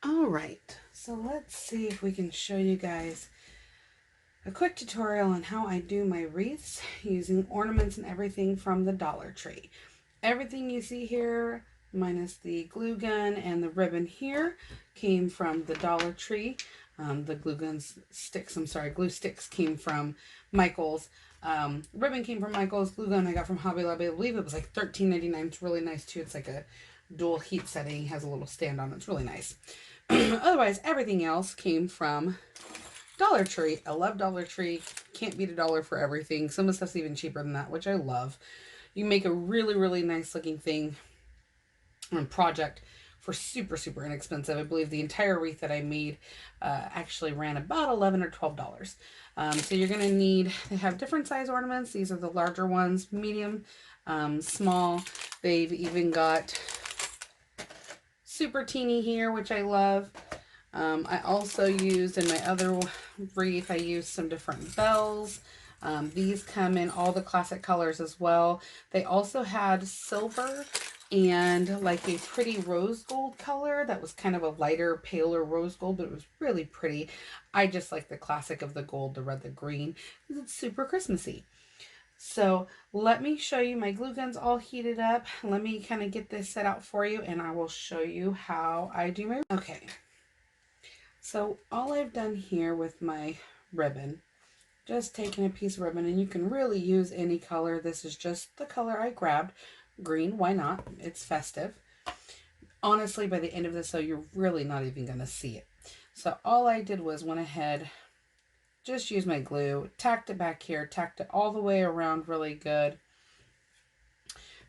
All right, so let's see if we can show you guys a quick tutorial on how I do my wreaths using ornaments and everything from the Dollar Tree. Everything you see here, minus the glue gun and the ribbon here, came from the Dollar Tree. The glue sticks came from Michael's. Ribbon came from Michael's. Glue gun I got from Hobby Lobby. I believe it was like $13.99. It's really nice too. It's like a dual heat setting. Has a little stand on it. It's really nice. Otherwise, everything else came from Dollar Tree. I love Dollar Tree. Can't beat a dollar for everything. Some of the stuff's even cheaper than that, which I love. You can make a really, really nice looking thing project for super inexpensive. I believe the entire wreath that I made actually ran about $11 or $12. So you're going to need to have different size ornaments. These are the larger ones, medium, small. They've even got super teeny here, which I love. I also used in my other wreath, I used some different bells. These come in all the classic colors as well. They also had silver and like a pretty rose gold color that was kind of a lighter, paler rose gold, but it was really pretty. I just like the classic of the gold, the red, the green, because it's super Christmassy. So let me show you, my glue gun's all heated up. Let me kind of get this set out for you and I will show you how I do my, okay. So all I've done here with my ribbon, just taking a piece of ribbon, and you can really use any color. This is just the color I grabbed. Green, why not? It's festive. Honestly, by the end of this, though, you're really not even going to see it. So all I did was went ahead, just used my glue, tacked it back here, tacked it all the way around really good.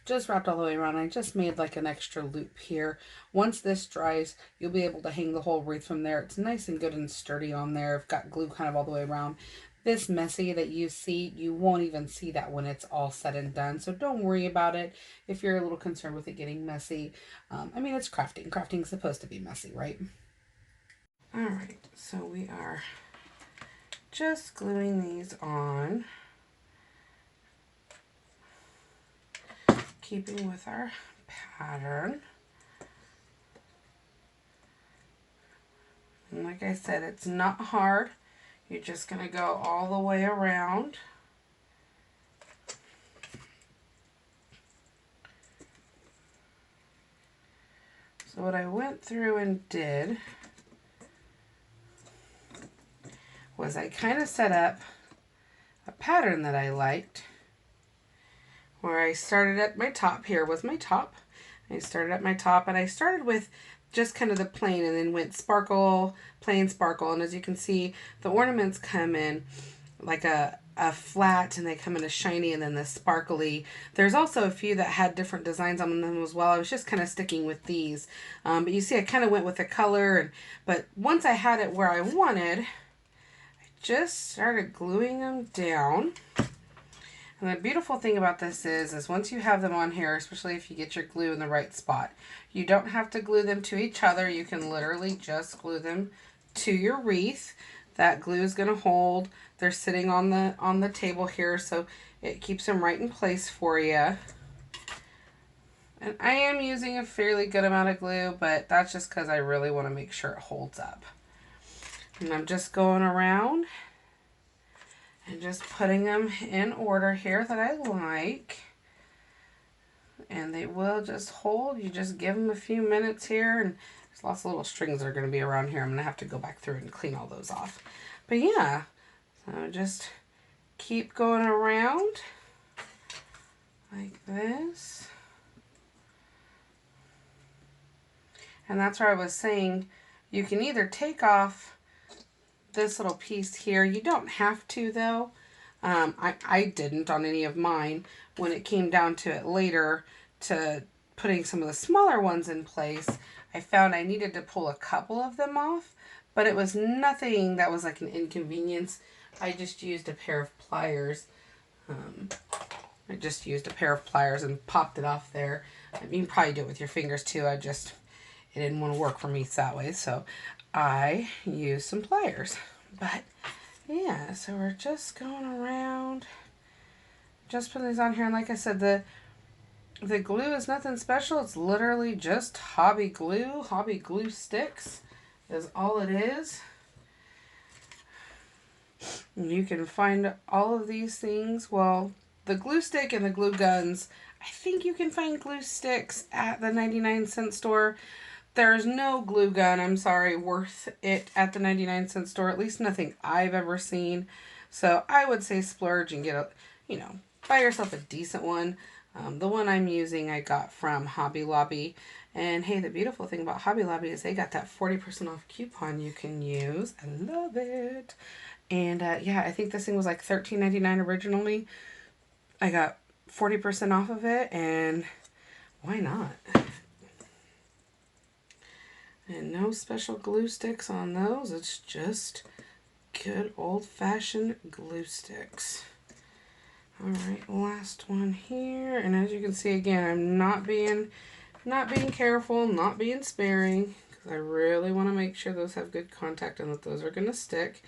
Just wrapped all the way around. I just made like an extra loop here. Once this dries, you'll be able to hang the whole wreath from there. It's nice and good and sturdy on there. I've got glue kind of all the way around. This messy that you see, you won't even see that when it's all said and done. So don't worry about it if you're a little concerned with it getting messy. I mean, it's crafting. Crafting's supposed to be messy, right? All right, so we are just gluing these on, keeping with our pattern. And like I said, it's not hard. You're just going to go all the way around. So what I went through and did was I kind of set up a pattern that I liked, where I started at my top. Here was my top. I started at my top, and I started with just kind of the plain and then went sparkle, plain, sparkle. And as you can see, the ornaments come in like a flat, and they come in a shiny and then the sparkly. There's also a few that had different designs on them as well. I was just kind of sticking with these. But you see I kind of went with the color, but once I had it where I wanted, I just started gluing them down. And the beautiful thing about this is once you have them on here, especially if you get your glue in the right spot, you don't have to glue them to each other. You can literally just glue them to your wreath. That glue is going to hold. They're sitting on the table here, so it keeps them right in place for you. And I am using a fairly good amount of glue, but that's just because I really want to make sure it holds up. And I'm just going around and just putting them in order here that I like. And they will just hold. You just give them a few minutes here, and there's lots of little strings that are going to be around here. I'm going to have to go back through and clean all those off. But yeah, so just keep going around like this. And that's where I was saying you can either take off this little piece here. You don't have to, though. I didn't on any of mine. When it came down to it later, to putting some of the smaller ones in place, I found I needed to pull a couple of them off, but it was nothing that was like an inconvenience. I just used a pair of pliers. I just used a pair of pliers and popped it off there. You can probably do it with your fingers too. It didn't want to work for me that way, so I used some pliers. But yeah, so we're just going around, just putting these on here. And like I said, The glue is nothing special. It's literally just hobby glue. Hobby glue sticks is all it is. And you can find all of these things. Well, the glue stick and the glue guns, I think you can find glue sticks at the 99-cent store. There's no glue gun, I'm sorry, worth it at the 99-cent store. At least nothing I've ever seen. So I would say splurge and get a, buy yourself a decent one. The one I'm using I got from Hobby Lobby. And hey, the beautiful thing about Hobby Lobby is they got that 40% off coupon you can use. I love it. And yeah, I think this thing was like $13.99 originally. I got 40% off of it, and why not? And no special glue sticks on those. It's just good old-fashioned glue sticks. All right, last one here. And as you can see, again, I'm not being careful, not being sparing, because I really want to make sure those have good contact and that those are going to stick.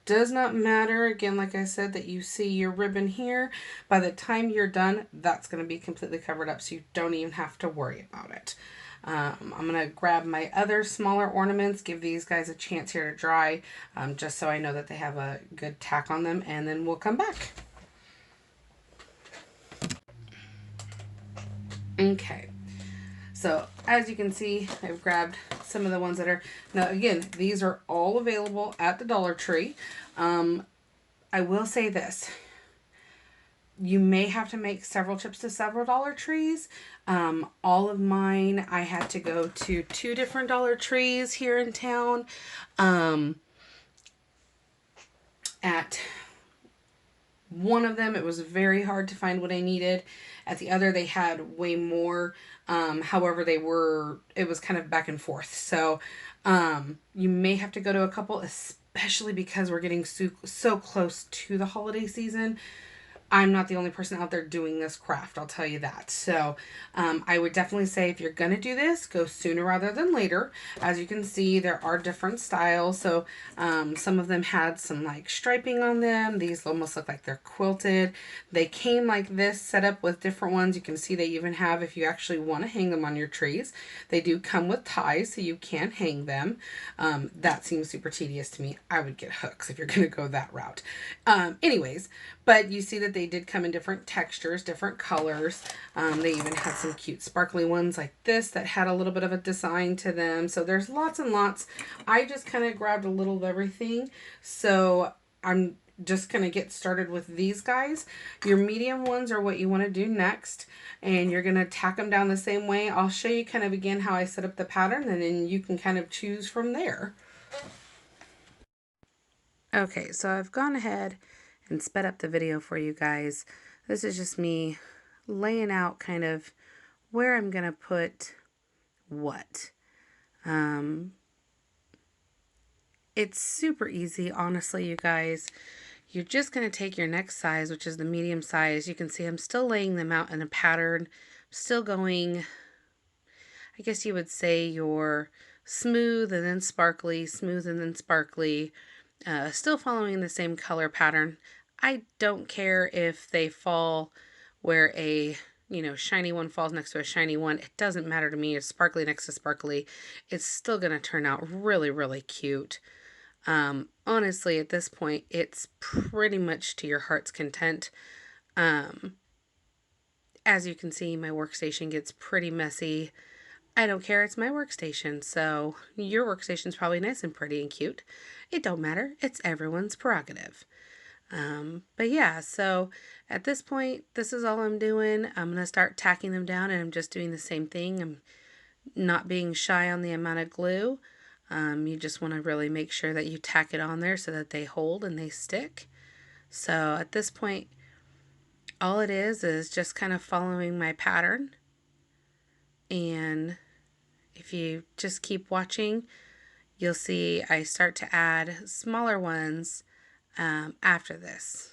Does not matter, again, like I said, that you see your ribbon here. By the time you're done, that's going to be completely covered up, so you don't even have to worry about it. I'm going to grab my other smaller ornaments, give these guys a chance here to dry, just so I know that they have a good tack on them, and then we'll come back. Okay. So as you can see, I've grabbed some of the ones that are, now again, these are all available at the Dollar Tree. I will say this. You may have to make several trips to several Dollar Trees. All of mine, I had to go to 2 different Dollar Trees here in town. At one of them, it was very hard to find what I needed. At the other, they had way more. However, it was kind of back and forth. So you may have to go to a couple, especially because we're getting so close to the holiday season. I'm not the only person out there doing this craft, I'll tell you that. So I would definitely say if you're going to do this, go sooner rather than later. As you can see, there are different styles. So some of them had some like striping on them. These almost look like they're quilted. They came like this, set up with different ones. You can see they even have, if you actually want to hang them on your trees, they do come with ties so you can hang them. That seems super tedious to me. I would get hooks if you're going to go that route. Anyways, but you see that they did come in different textures, different colors. They even had some cute sparkly ones like this that had a little bit of a design to them. So there's lots and lots. I just kind of grabbed a little of everything. So I'm just going to get started with these guys. Your medium ones are what you want to do next. And you're going to tack them down the same way. I'll show you kind of again how I set up the pattern, and then you can kind of choose from there. Okay, so I've gone ahead and sped up the video for you guys. This is just me laying out kind of where I'm going to put what. It's super easy, honestly, you guys. You're just going to take your next size, which is the medium size. You can see I'm still laying them out in a pattern. Still going, I guess you would say, your smooth and then sparkly, smooth and then sparkly. Still following the same color pattern. I don't care if they fall where a, shiny one falls next to a shiny one. It doesn't matter to me. It's sparkly next to sparkly. It's still going to turn out really, really cute. Honestly, at this point, it's pretty much to your heart's content. As you can see, my workstation gets pretty messy. I don't care, it's my workstation, so your workstation's probably nice and pretty and cute. It don't matter, it's everyone's prerogative. But yeah, so at this point, this is all I'm doing. I'm going to start tacking them down, and I'm just doing the same thing. I'm not being shy on the amount of glue. You just want to really make sure that you tack it on there so that they hold and they stick. So at this point, all it is just kind of following my pattern. And if you just keep watching, you'll see I start to add smaller ones after this.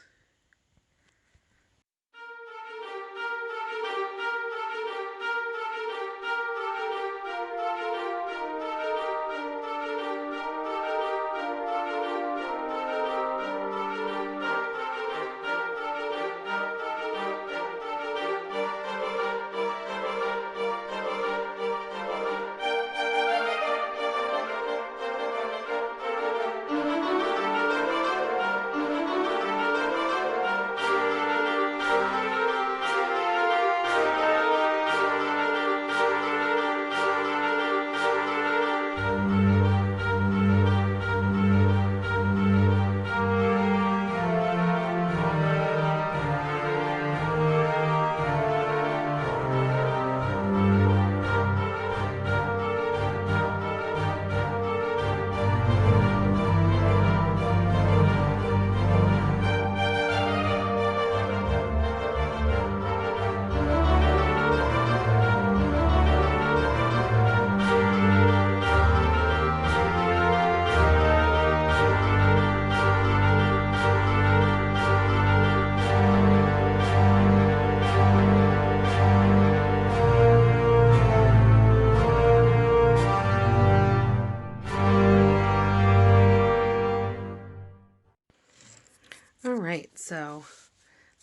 right, so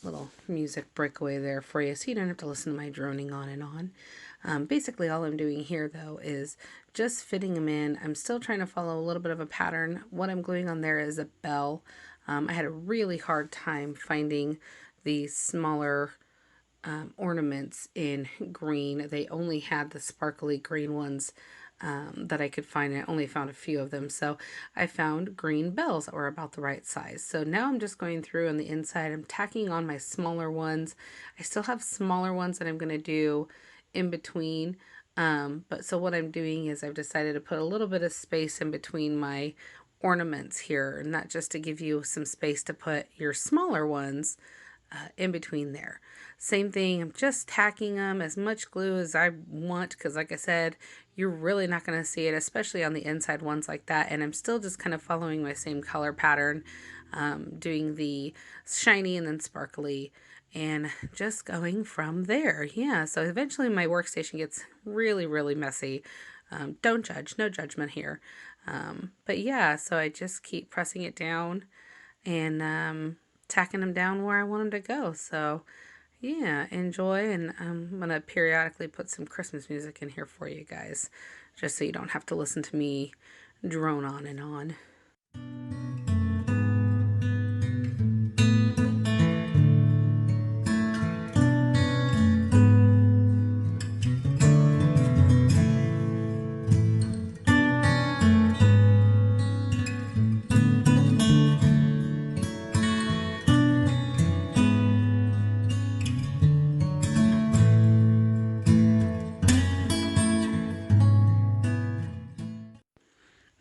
little music breakaway there for you so you don't have to listen to my droning on and on. Basically all I'm doing here though is just fitting them in. I'm still trying to follow a little bit of a pattern. What I'm gluing on there is a bell. I had a really hard time finding the smaller ornaments in green. They only had the sparkly green ones that I could find. I only found a few of them, so I found green bells that were about the right size. So now I'm just going through on the inside. I'm tacking on my smaller ones. I still have smaller ones that I'm going to do in between. But so what I'm doing is I've decided to put a little bit of space in between my ornaments here, and not just to give you some space to put your smaller ones in between there. Same thing, I'm just tacking them as much glue as I want because like I said, you're really not going to see it, especially on the inside ones like that. And I'm still just kind of following my same color pattern, doing the shiny and then sparkly and just going from there. Yeah, so eventually my workstation gets really, really messy. Don't judge, no judgment here. But yeah, so I just keep pressing it down and tacking them down where I want them to go. So yeah, enjoy, and I'm going to periodically put some Christmas music in here for you guys, just so you don't have to listen to me drone on and on.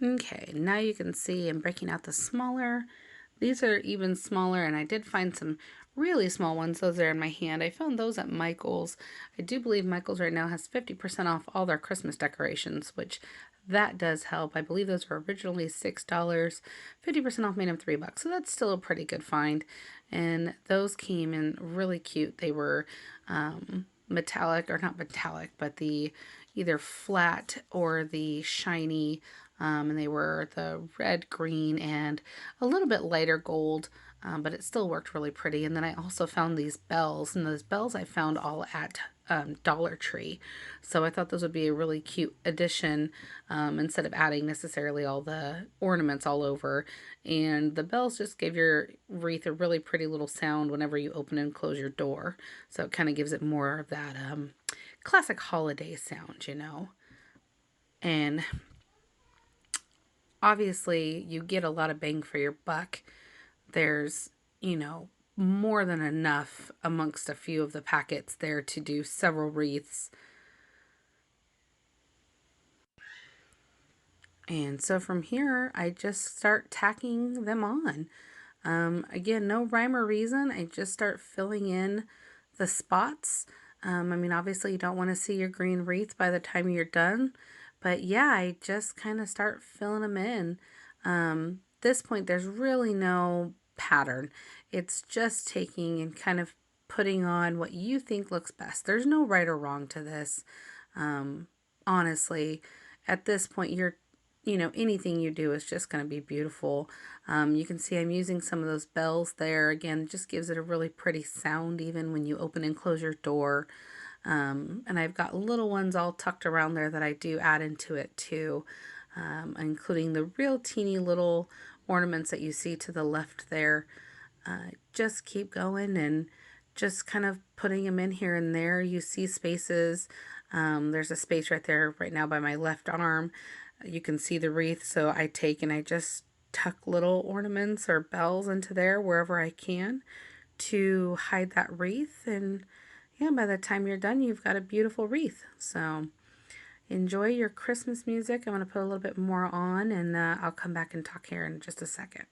Okay, now you can see I'm breaking out the smaller. These are even smaller, and I did find some really small ones. Those are in my hand. I found those at Michael's. I do believe Michael's right now has 50% off all their Christmas decorations, which that does help. I believe those were originally $6. 50% off made them $3, so that's still a pretty good find. And those came in really cute. They were metallic, or not metallic, but the either flat or the shiny, and they were the red, green, and a little bit lighter gold, but it still worked really pretty. And then I also found these bells, and those bells I found all at Dollar Tree. So I thought those would be a really cute addition, instead of adding necessarily all the ornaments all over. And the bells just give your wreath a really pretty little sound whenever you open and close your door. So it kind of gives it more of that classic holiday sound, you know. And obviously you get a lot of bang for your buck. There's, you know, more than enough amongst a few of the packets there to do several wreaths. And so from here, I just start tacking them on. Again, no rhyme or reason. I just start filling in the spots. I mean, obviously you don't want to see your green wreath by the time you're done. But yeah, I just kind of start filling them in. This point, there's really no pattern. It's just taking and kind of putting on what you think looks best. There's no right or wrong to this. Honestly, at this point, anything you do is just going to be beautiful. You can see I'm using some of those bells there. Again, it just gives it a really pretty sound even when you open and close your door. And I've got little ones all tucked around there that I do add into it too, including the real teeny little ornaments that you see to the left there. Just keep going and just kind of putting them in here and there. You see spaces. There's a space right there right now by my left arm. You can see the wreath, so I take and I just tuck little ornaments or bells into there wherever I can to hide that wreath. And yeah, by the time you're done, you've got a beautiful wreath. So enjoy your Christmas music. I'm going to put a little bit more on, and I'll come back and talk here in just a second.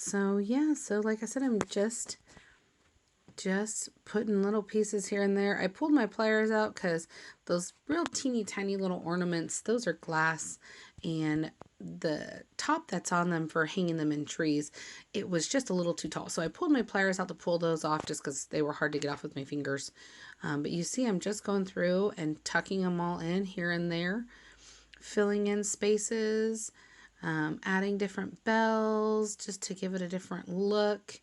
So yeah, so like I said, I'm just putting little pieces here and there. I pulled my pliers out because those real teeny tiny little ornaments, those are glass, and the top that's on them for hanging them in trees, it was just a little too tall. So I pulled my pliers out to pull those off just because they were hard to get off with my fingers. But you see I'm just going through and tucking them all in here and there, filling in spaces, adding different bells just to give it a different look.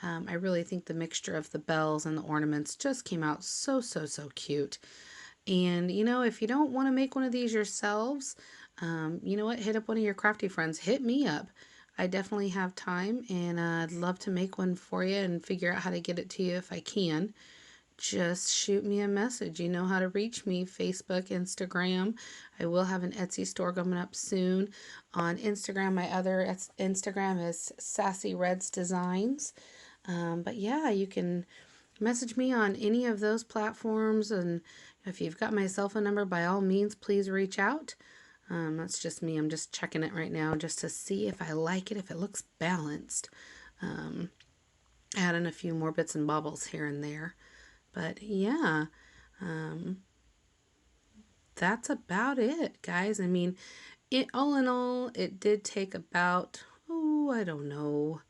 I really think the mixture of the bells and the ornaments just came out so, so, so cute. And, you know, if you don't want to make one of these yourselves, you know what? Hit up one of your crafty friends. Hit me up. I definitely have time, and I'd love to make one for you and figure out how to get it to you if I can. Just shoot me a message. You know how to reach me. Facebook, Instagram. I will have an Etsy store coming up soon. On Instagram, my other Instagram is Sassy Reds Designs. But yeah, you can message me on any of those platforms. And if you've got my cell phone number, by all means, please reach out. That's just me. I'm just checking it right now just to see if I like it, if it looks balanced. Adding a few more bits and bobbles here and there. But yeah, that's about it, guys. I mean, all in all, it did take about, oh, I don't know.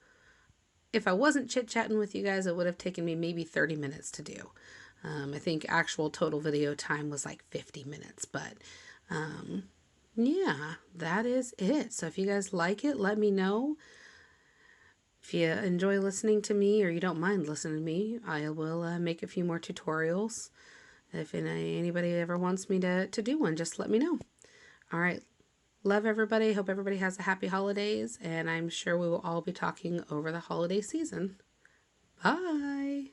If I wasn't chit-chatting with you guys, it would have taken me maybe 30 minutes to do. I think actual total video time was like 50 minutes, but yeah, that is it. So if you guys like it, let me know. If you enjoy listening to me or you don't mind listening to me, I will make a few more tutorials. If anybody ever wants me to do one, just let me know. All right. Love everybody. Hope everybody has a happy holidays. And I'm sure we will all be talking over the holiday season. Bye.